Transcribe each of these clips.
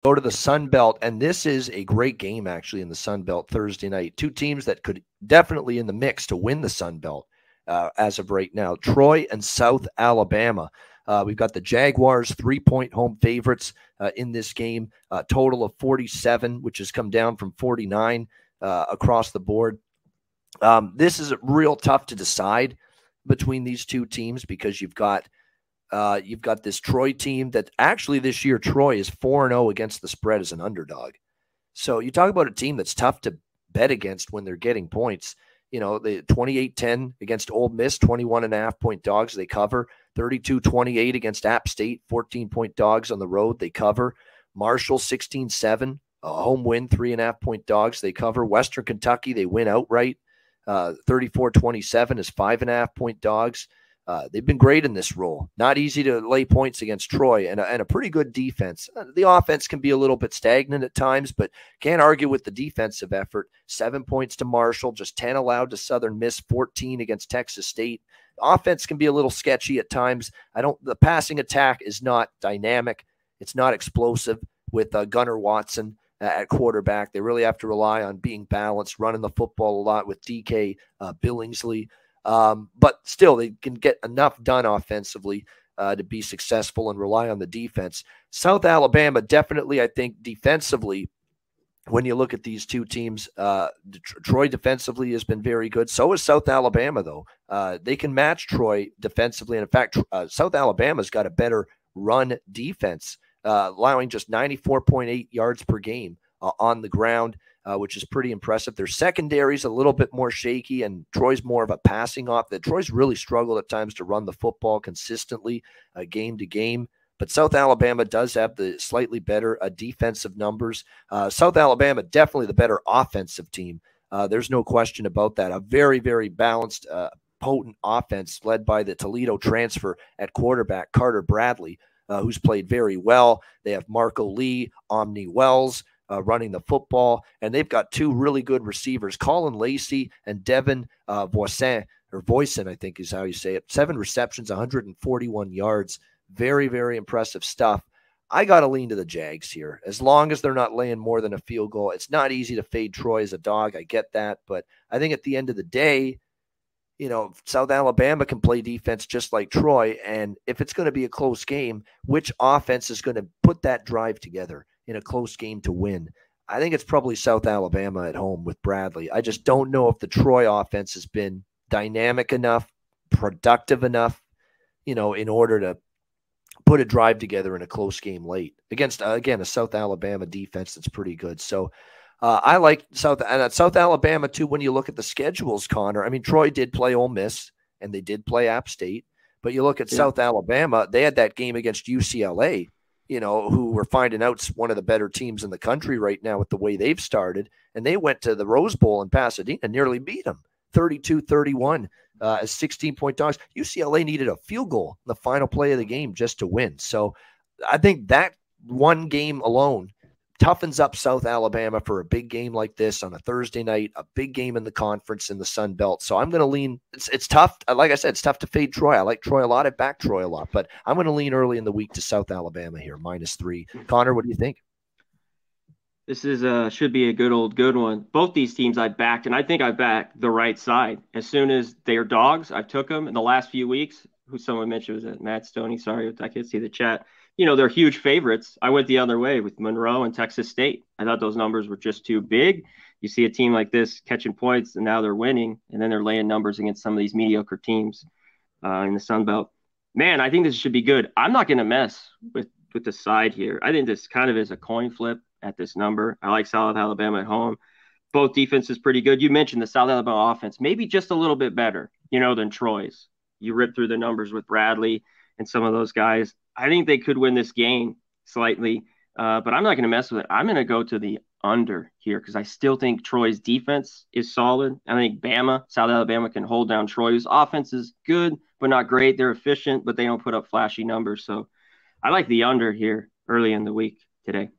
go to the Sun Belt, and this is a great game actually in the Sun Belt Thursday night. Two teams that could definitely in the mix to win the Sun Belt as of right now. Troy and South Alabama. We've got the Jaguars 3-point home favorites in this game, total of 47, which has come down from 49 across the board. This is real tough to decide between these two teams because you've got this Troy team that actually this year Troy is 4-0 against the spread as an underdog. So you talk about a team that's tough to bet against when they're getting points. You know, the 28-10 against Ole Miss, 21.5-point dogs, they cover. 32-28 against App State, 14-point dogs on the road, they cover. Marshall, 16-7, a home win, 3.5-point dogs, they cover. Western Kentucky, they win outright. 34-27 is 5.5-point dogs. They've been great in this role. Not easy to lay points against Troy and a pretty good defense. The offense can be a little bit stagnant at times, but can't argue with the defensive effort. 7 points to Marshall, just 10 allowed to Southern Miss, 14 against Texas State. Offense can be a little sketchy at times. The passing attack is not dynamic. It's not explosive with Gunnar Watson at quarterback. They really have to rely on being balanced, running the football a lot with DK Billingsley. But still, they can get enough done offensively to be successful and rely on the defense. South Alabama, definitely, I think, defensively, when you look at these two teams, Troy defensively has been very good. So is South Alabama, though. They can match Troy defensively. And in fact, South Alabama's got a better run defense, allowing just 94.8 yards per game on the ground, which is pretty impressive. Their secondary is a little bit more shaky, and Troy's more of a passing off. Troy's really struggled at times to run the football consistently game to game. But South Alabama does have the slightly better defensive numbers. South Alabama, definitely the better offensive team. There's no question about that. A very, very balanced, potent offense led by the Toledo transfer at quarterback, Carter Bradley, who's played very well. They have Marco Lee, Omni Wells running the football, and they've got two really good receivers, Colin Lacey and Devin Voisin, I think is how you say it. 7 receptions, 141 yards. Very, very impressive stuff. I got to lean to the Jags here. As long as they're not laying more than a field goal. It's not easy to fade Troy as a dog. I get that. But I think at the end of the day, you know, South Alabama can play defense just like Troy. And if it's going to be a close game, which offense is going to put that drive together in a close game to win? I think it's probably South Alabama at home with Bradley. I just don't know if the Troy offense has been dynamic enough, productive enough, you know, in order to put a drive together in a close game late against, again, a South Alabama defense that's pretty good. So I like South Alabama, too, when you look at the schedules, Connor. I mean, Troy did play Ole Miss, and they did play App State. But you look at South Alabama, they had that game against UCLA, you know, who we're finding out's one of the better teams in the country right now with the way they've started. And they went to the Rose Bowl in Pasadena and nearly beat them, 32-31. As 16-point dogs. UCLA needed a field goal in the final play of the game just to win. So I think that one game alone toughens up South Alabama for a big game like this on a Thursday night, a big game in the conference in the Sun Belt. So I'm going to lean. It's tough. Like I said, it's tough to fade Troy. I like Troy a lot. I back Troy a lot. But I'm going to lean early in the week to South Alabama here, -3. Connor, what do you think? This is should be a good one. Both these teams I backed, and I think I backed the right side. As soon as they're dogs, I took them in the last few weeks. Who someone mentioned was it Matt Stoney? Sorry, I can't see the chat. You know, they're huge favorites. I went the other way with Monroe and Texas State. I thought those numbers were just too big. You see a team like this catching points, and now they're winning, and then they're laying numbers against some of these mediocre teams in the Sun Belt. Man, I think this should be good. I'm not going to mess with the side here. I think this kind of is a coin flip at this number. I like South Alabama at home. Both defenses pretty good. You mentioned the South Alabama offense, maybe just a little bit better, you know, than Troy's. You rip through the numbers with Bradley and some of those guys. I think they could win this game slightly, but I'm not going to mess with it. I'm going to go to the under here because I still think Troy's defense is solid. I think South Alabama can hold down Troy, whose offense is good, but not great. They're efficient, but they don't put up flashy numbers. So I like the under here early in the week today.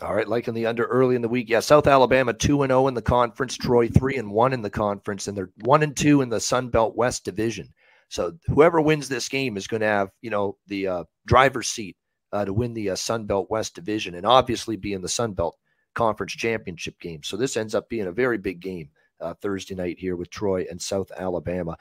All right, liking the under early in the week. Yeah, South Alabama 2-0 in the conference, Troy 3-1 in the conference, and they're 1-2 in the Sun Belt West Division. So whoever wins this game is going to have, you know, the driver's seat to win the Sun Belt West Division and obviously be in the Sun Belt Conference Championship game. So this ends up being a very big game Thursday night here with Troy and South Alabama.